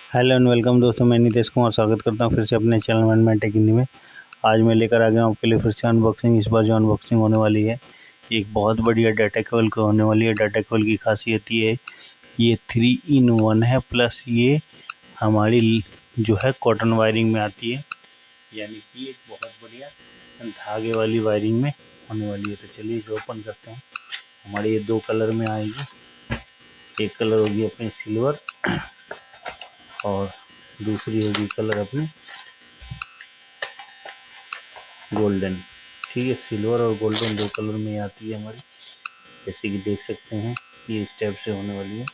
Hello and welcome दोस्तों, मैं नीतीश कुमार स्वागत करता हूं फिर से अपने channel one man tech Hindi में। आज मैं लेकर आ गया हूं आपके लिए फिर से अनबॉक्सिंग। इस बार जो अनबॉक्सिंग होने वाली है एक बहुत बढ़िया डाटा केबल का होने वाली है। डाटा केबल की खासियत ये है, ये 3 in 1 है, प्लस ये हमारी जो है कॉटन वायरिंग में आती है, यानी कि एक बहुत बढ़िया धागे वाली वायरिंग में होने वाली है। तो चलिए इसे ओपन करते हैं। हमारी ये 2 कलर में आएगी। एक कलर होगी अपनी सिल्वर और दूसरी होगी कलर अपनी गोल्डन। ठीक है, सिल्वर और गोल्डन 2 कलर में आती है हमारी, जैसे कि देख सकते हैं ये इस टाइप से होने वाली है।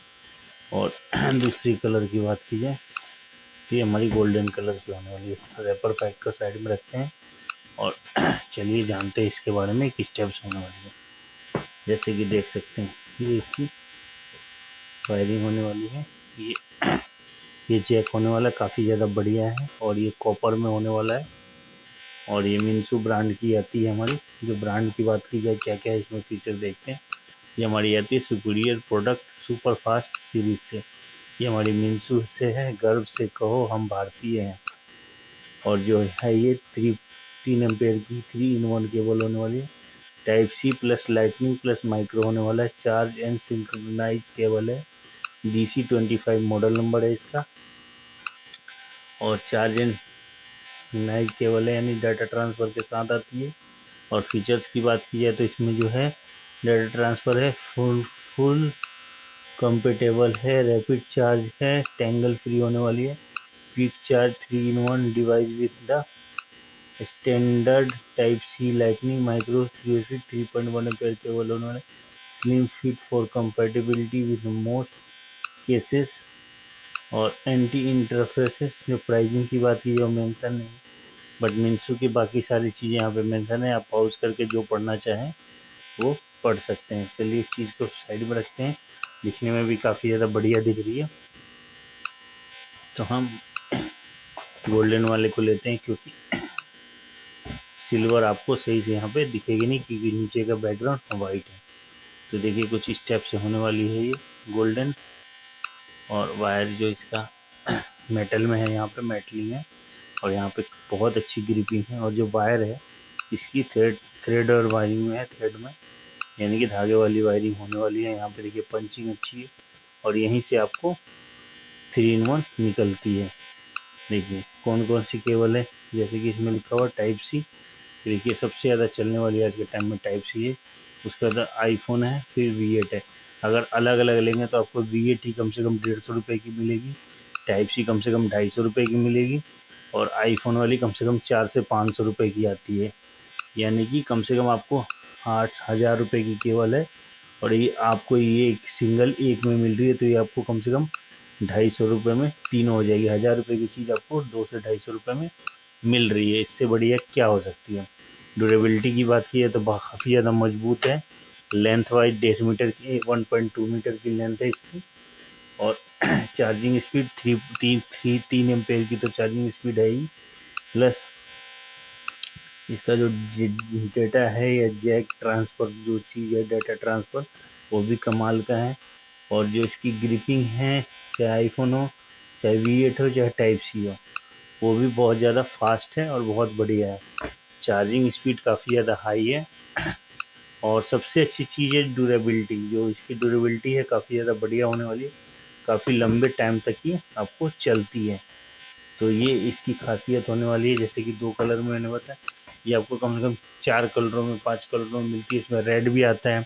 और दूसरी कलर की बात की जाए तो ये हमारी गोल्डन कलर की होने वाली है। रैपर पैक को साइड में रखते हैं और चलिए जानते हैं इसके बारे में किस टाइप से होने वाली है। जैसे कि देख सकते हैं ये इसकी वायरिंग होने वाली है। ये जैक होने वाला है, काफ़ी ज़्यादा बढ़िया है और ये कॉपर में होने वाला है। और ये मिन्सू ब्रांड की आती है हमारी। जो ब्रांड की बात की जाए क्या क्या है इसमें फीचर देखते हैं। ये हमारी आती है superior product super fast series से। ये हमारी मिन्सू से है, गर्व से कहो हम भारतीय हैं। और जो है ये 3 एम्पेयर की 3 in 1 केबल होने वाली है। Type C plus lightning plus micro होने वाला है। चार्ज एंड सिंक्रोनाइज केबल है। DC25 मॉडल नंबर है इसका। और चार्ज एंड सिंक्रोनाइज केबल है, यानी डाटा ट्रांसफ़र के साथ आती है। और फीचर्स की बात की जाए तो इसमें जो है डाटा ट्रांसफ़र है, फुल कंपेटेबल है, रैपिड चार्ज है, टेंगल फ्री होने वाली है। Quick charge 3 in 1 device with the standard type C lightning micro 3.1 ampere cable होने वाले। Slim fit for compatibility with most cases. और एंटी इंटरफेरेंस। जो प्राइसिंग की बात की जो मेंशन नहीं, बट मिन्सू की बाकी सारी चीज़ें यहाँ पे मेंशन है। आप पॉज करके जो पढ़ना चाहें वो पढ़ सकते हैं। चलिए इस चीज़ को साइड में रखते हैं, दिखने में भी काफ़ी ज़्यादा बढ़िया दिख रही है। तो हम गोल्डन वाले को लेते हैं, क्योंकि सिल्वर आपको सही से यहाँ पे दिखेगी नहीं, क्योंकि नीचे का बैकग्राउंड वाइट है। तो देखिए कुछ इस टाइप से होने वाली है ये गोल्डन। और वायर जो इसका मेटल में है, यहाँ पे मेटलिंग है और यहाँ पे बहुत अच्छी ग्रिपिंग है। और जो वायर है इसकी थ्रेड और वायरिंग में है, थ्रेड में, यानी कि धागे वाली वायरिंग होने वाली है। यहाँ पे देखिए पंचिंग अच्छी है और यहीं से आपको 3 in 1 निकलती है। देखिए कौन कौन सी केबल है, जैसे कि इसमें लिखा हुआ टाइप सी। देखिए सबसे ज़्यादा चलने वाली आज के टाइम में टाइप सी है। उसके बाद आईफोन है, फिर V8 है। अगर अलग अलग लेंगे तो आपको V8 ही कम से कम 150 रुपये की मिलेगी, टाइप सी कम से कम 250 रुपये की मिलेगी और आईफोन वाली कम से कम 400 से 500 रुपये की आती है। यानी कि कम से कम आपको 8,000 रुपये की केबल है। और ये आपको ये एक सिंगल एक में मिल रही है, तो ये आपको कम से कम 250 रुपये में तीनों हो जाएगी। 1,000 रुपये की चीज़ आपको 200 से 250 रुपये में मिल रही है। इससे बढ़िया क्या हो सकती है। ड्यूरेबिलिटी की बात की है तो काफ़ी ज़्यादा मजबूत है। लेंथ वाइज 1.5 मीटर की 1.2 मीटर की लेंथ है इसकी। और चार्जिंग स्पीड 3 एम्पेयर की तो चार्जिंग स्पीड है ही, प्लस इसका जो डेटा है या जैक ट्रांसफ़र जो चीज़ है डाटा ट्रांसफ़र, वो भी कमाल का है। और जो इसकी ग्रिपिंग है, चाहे आईफोन हो, चाहे V8 हो, चाहे टाइप सी हो, वो भी बहुत ज़्यादा फास्ट है और बहुत बढ़िया है। चार्जिंग स्पीड काफ़ी ज़्यादा हाई है। और सबसे अच्छी चीज़ है ड्यूरेबिलिटी। जो इसकी ड्यूरेबिलिटी है काफ़ी ज़्यादा बढ़िया होने वाली है, काफ़ी लंबे टाइम तक ये आपको चलती है। तो ये इसकी खासियत होने वाली है। जैसे कि 2 कलर में मैंने बताया, ये आपको कम से कम 4 कलरों में 5 कलरों में मिलती है। इसमें रेड भी आता है,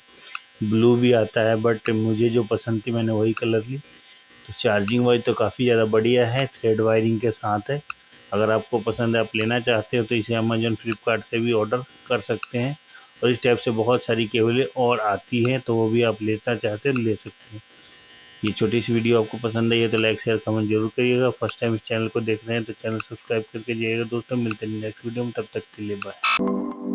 ब्लू भी आता है, बट मुझे जो पसंद थी मैंने वही कलर ली। तो चार्जिंग वाइज तो काफ़ी ज़्यादा बढ़िया है, थ्रेड वायरिंग के साथ है। अगर आपको पसंद है, आप लेना चाहते हो, तो इसे अमेजन फ्लिपकार्ट से भी ऑर्डर कर सकते हैं। और इस टाइप से बहुत सारी केबलें और आती हैं, तो वो भी आप लेना चाहते हैं ले सकते हैं। ये छोटी सी वीडियो आपको पसंद आई है तो लाइक शेयर कमेंट जरूर करिएगा। फर्स्ट टाइम इस चैनल को देख रहे हैं तो चैनल सब्सक्राइब करके जाइएगा। दोस्तों मिलते हैं नेक्स्ट वीडियो में, तब तक के लिए बाय।